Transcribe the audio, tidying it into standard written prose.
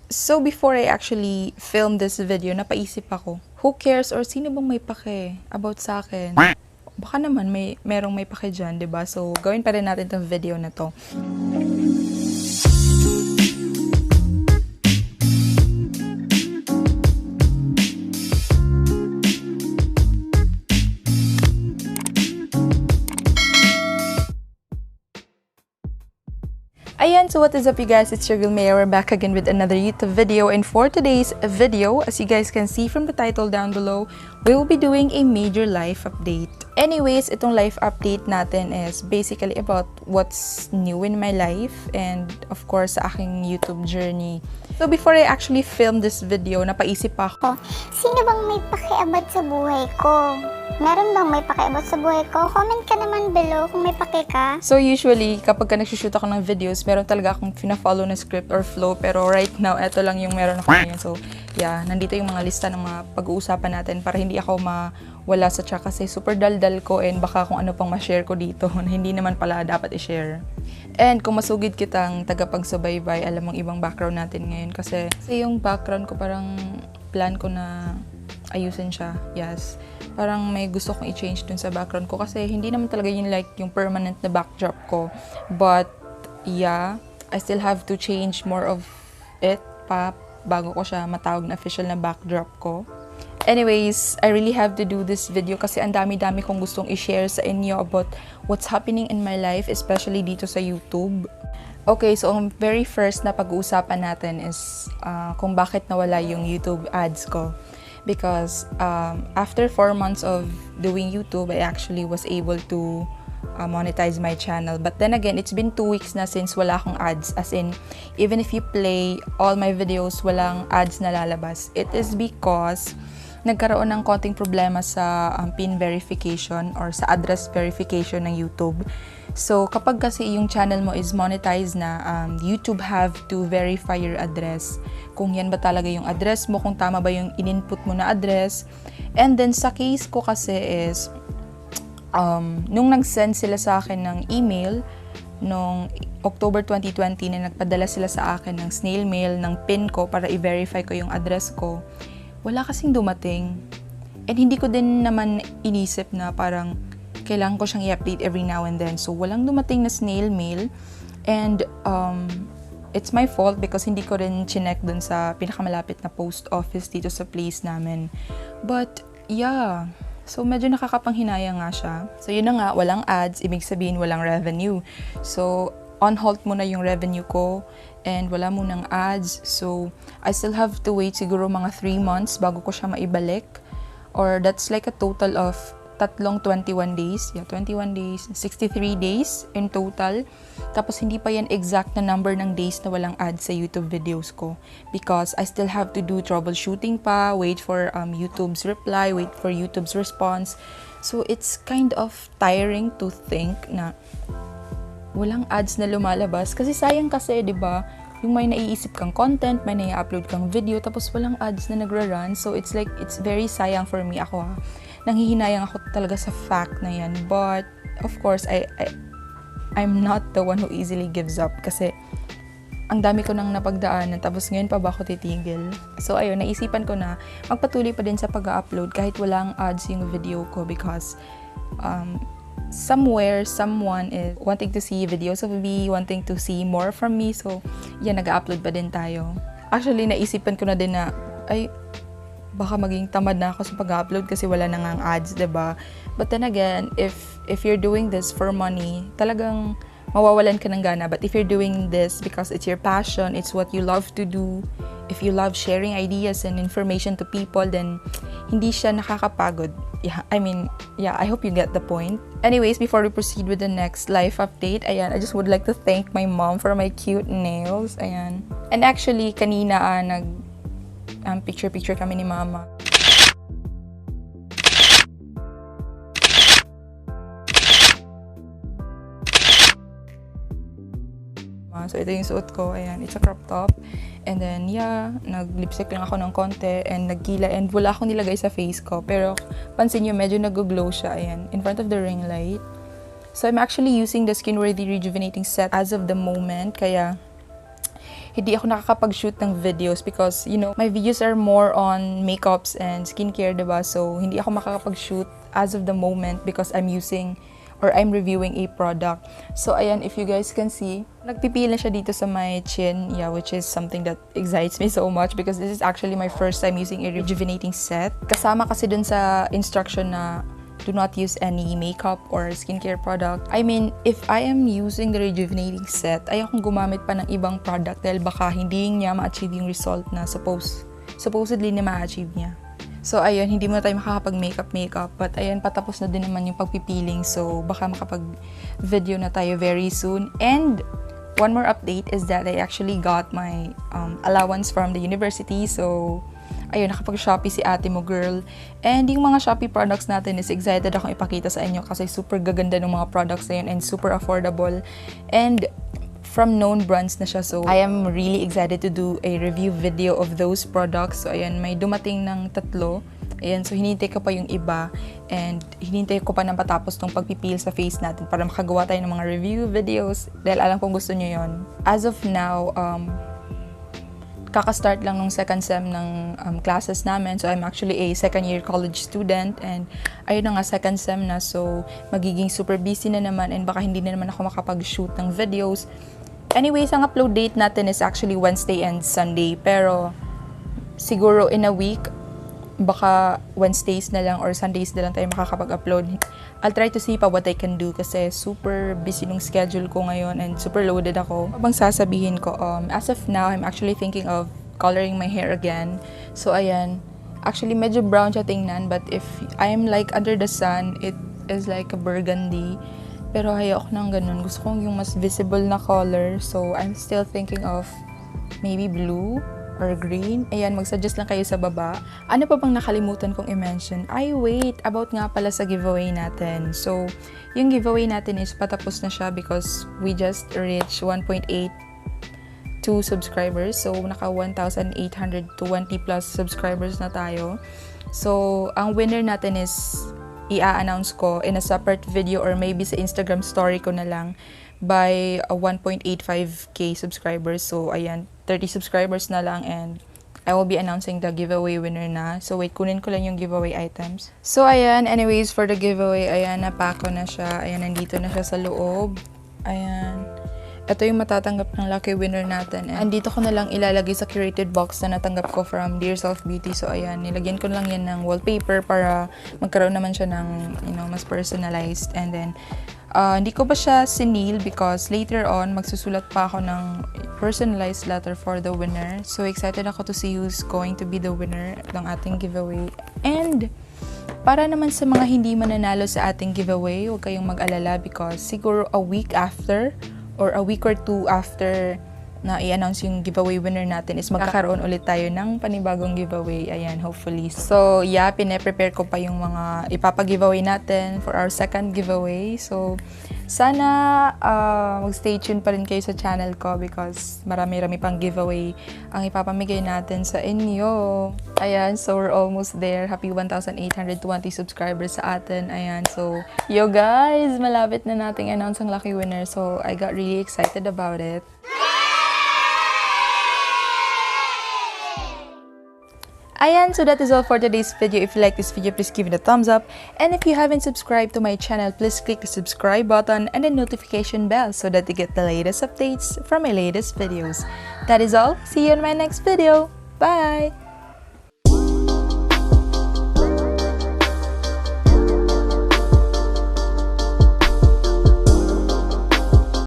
So before I actually film this video, napaisip ako, who cares or sino bang may pake about sa akin? Baka naman merong may pake dyan, 'di ba? So gawin pa rin natin tong video na to. Ayan, so what is up you guys, it's your girl Maeia. We're back again with another YouTube video, and for today's video, as you guys can see from the title down below, we will be doing a major life update. Anyways, itong life update natin is basically about what's new in my life and of course sa aking YouTube journey. So before I actually film this video, napaisip ako, sino bang may pakiabot sa buhay ko? Meron bang may pakiabot sa buhay ko? Comment ka naman below kung may paki ka. So usually, kapag nagsushoot ako ng videos, meron talaga akong fina-follow na script or flow. Pero right now, eto lang yung meron ako ngayon. So yeah, nandito yung mga lista ng mga pag-uusapan natin para hindi ako mawala sa tsaka kasi super daldal ko and baka kung ano pang ma-share ko dito na hindi naman pala dapat i-share. And kung masugid kitang tagapagsubaybay, alam mong ibang background natin ngayon kasi yung background ko parang plan ko na ayusin siya. Yes. Parang may gusto kong i-change dun sa background ko kasi hindi naman talaga yun like yung permanent na backdrop ko. But yeah, I still have to change more of it pa bago ko siya matawag na official na backdrop ko. Anyways, I really have to do this video kasi ang dami-dami kong gustong i-share sa inyo about what's happening in my life, especially dito sa YouTube. Okay, so ang very first na pag-uusapan natin is kung bakit nawala yung YouTube ads ko. Because after 4 months of doing YouTube, I actually was able to monetize my channel. But then again, it's been 2 weeks na since wala akong ads. As in, even if you play all my videos, walang ads na lalabas. It is because nagkaroon ng konting problema sa PIN verification or sa address verification ng YouTube. So, kapag kasi yung channel mo is monetized na, YouTube have to verify your address. Kung yan ba talaga yung address mo, kung tama ba yung in-input mo na address. And then, sa case ko kasi is, nung nag-send sila sa akin ng email, nung October 2020 na nagpadala sila sa akin ng snail mail ng PIN ko para i-verify ko yung address ko, wala kasing dumating. And hindi ko din naman inisip na parang kailangan ko siyang i-update every now and then. So, walang dumating na snail mail. And it's my fault because hindi ko rin chinek dun sa pinakamalapit na post office dito sa place namin. But, yeah. So, medyo nakakapanghinaya nga siya. So, yun na nga, walang ads. Ibig sabihin, walang revenue. So, on hold muna yung revenue ko. And wala munang ads. So, I still have to wait siguro mga 3 months bago ko siya maibalik. Or that's like a total of 21 days. Yeah, 21 days. 63 days in total. Tapos hindi pa yan exact na number ng days na walang ads sa YouTube videos ko. Because I still have to do troubleshooting pa, wait for YouTube's reply, wait for YouTube's response. So it's kind of tiring to think na walang ads na lumalabas. Kasi sayang kasi, di ba? Yung may naiisip kang content, may nai-upload kang video, tapos walang ads na nagra-run. So it's like, it's very sayang for me. Ako nanghihinayang ako talaga sa fact na yan. But, of course, I'm not the one who easily gives up. Kasi, ang dami ko nang napagdaanan, tapos ngayon pa ba ako titigil? So, ayun, naisipan ko na magpatuloy pa din sa pag-upload kahit walang ads yung video ko because, somewhere, someone is wanting to see videos of me, wanting to see more from me. So, yan, nag-upload pa din tayo. Actually, naisipan ko na din na, baka maging tamad na ako sa pag-upload kasi wala na ngang ads, 'di ba? But then again, if you're doing this for money, talagang mawawalan ka ng gana. But if you're doing this because it's your passion, it's what you love to do, if you love sharing ideas and information to people, then hindi siya nakakapagod. Yeah, I hope you get the point. Anyways, before we proceed with the next life update, ayan, I just would like to thank my mom for my cute nails. Ayan. And actually, kanina picture kami ni mama. So, ito yung suot ko. Ayan, it's a crop top. And then, yeah, nag-lipstick lang ako ng konti and nagkila. And wala akong nilagay sa face ko. Pero, pansin nyo, medyo nag-glow siya. Ayan, in front of the ring light. So, I'm actually using the Skin Worthy Rejuvenating Set as of the moment. Kaya, hindi ako nakakapag-shoot ng videos because, you know, my videos are more on makeups and skincare, diba? So, hindi ako makakapag-shoot as of the moment because I'm using or I'm reviewing a product. So, ayan, if you guys can see, nagpipil na siya dito sa my chin, yeah, which is something that excites me so much because this is actually my first time using a rejuvenating set. Kasama kasi dun sa instruction na do not use any makeup or skincare product. I mean, if I am using the rejuvenating set, ayokong gumamit pa ng ibang product dahil baka hindi niya ma-achieve yung result na supposedly na ma-achieve niya. So, ayun, hindi mo tayo makakapag-makeup. But, ayun, patapos na din naman yung pagpipiling. So, baka makapag-video na tayo very soon. And, one more update is that I actually got my allowance from the university. So, ayun, nakapag-Shopee si ate mo, girl. And yung mga Shopee products natin is excited akong ipakita sa inyo kasi super gaganda ng mga products na yun and super affordable. And from known brands na siya. So, I am really excited to do a review video of those products. So, ayan, may dumating ng 3. Ayan, so hinintay ko pa yung iba. And hinintay ko pa nang patapos tong pagpipil sa face natin para makagawa tayo ng mga review videos. Dahil alam kong gusto nyo yon. As of now, kaka-start lang nung second sem ng classes namin. So, I'm actually a second year college student and ayun na nga, second sem na. So, magiging super busy na naman and baka hindi na naman ako makapag-shoot ng videos. Anyways, ang upload date natin is actually Wednesday and Sunday. Pero, siguro in a week, baka Wednesdays na lang or Sundays na lang tayo makakapag-upload. I'll try to see pa what I can do kasi super busy nung schedule ko ngayon and super loaded ako. Abang sasabihin ko, as of now, I'm actually thinking of coloring my hair again. So, ayan. Actually, medyo brown siya tingnan, but if I'm like under the sun, it is like a burgundy. Pero ayoko nang ganun. Gusto kong yung mas visible na color. So, I'm still thinking of maybe blue or green. Ayan, mag-suggest lang kayo sa baba. Ano pa bang nakalimutan kong i-mention? Ay, wait! About nga pala sa giveaway natin. So, yung giveaway natin is patapos na siya because we just reached 1.82 subscribers. So, naka 1,820 plus subscribers na tayo. So, ang winner natin is iaannounce ko in a separate video or maybe sa Instagram story ko na lang by 1.85k subscribers. So, ayan, 30 subscribers na lang and I will be announcing the giveaway winner na. So, wait, kunin ko lang yung giveaway items. So, ayan, anyways, for the giveaway, ayan, napako na siya. Ayan, nandito na siya sa loob. Ayan. Ito yung matatanggap ng lucky winner natin. And dito ko na lang ilalagay sa curated box na natanggap ko from Dear Self Beauty. So, ayan, nilagyan ko lang yan ng wallpaper para magkaroon naman siya ng, you know, mas personalized. And then, hindi ko ba siya sinil because later on, magsusulat pa ako ng personalized letter for the winner. So, excited ako to see who's going to be the winner ng ating giveaway. And, para naman sa mga hindi mananalo sa ating giveaway, huwag kayong mag-alala because siguro a week after or a week or 2 after na i-announce yung giveaway winner natin is magkakaroon ulit tayo ng panibagong giveaway. Ayan, hopefully. So, yeah, pine-prepare ko pa yung mga ipapag-giveaway natin for our second giveaway. So, sana mag-stay tuned pa rin kayo sa channel ko because marami-rami pang giveaway ang ipapamigay natin sa inyo. Ayan, so we're almost there. Happy 1,820 subscribers sa atin. Ayan, so, yo guys, malapit na nating announce ang lucky winner. So, I got really excited about it. Ayan, so that is all for today's video. If you like this video, please give it a thumbs up. And if you haven't subscribed to my channel, please click the subscribe button and the notification bell so that you get the latest updates from my latest videos. That is all. See you in my next video. Bye!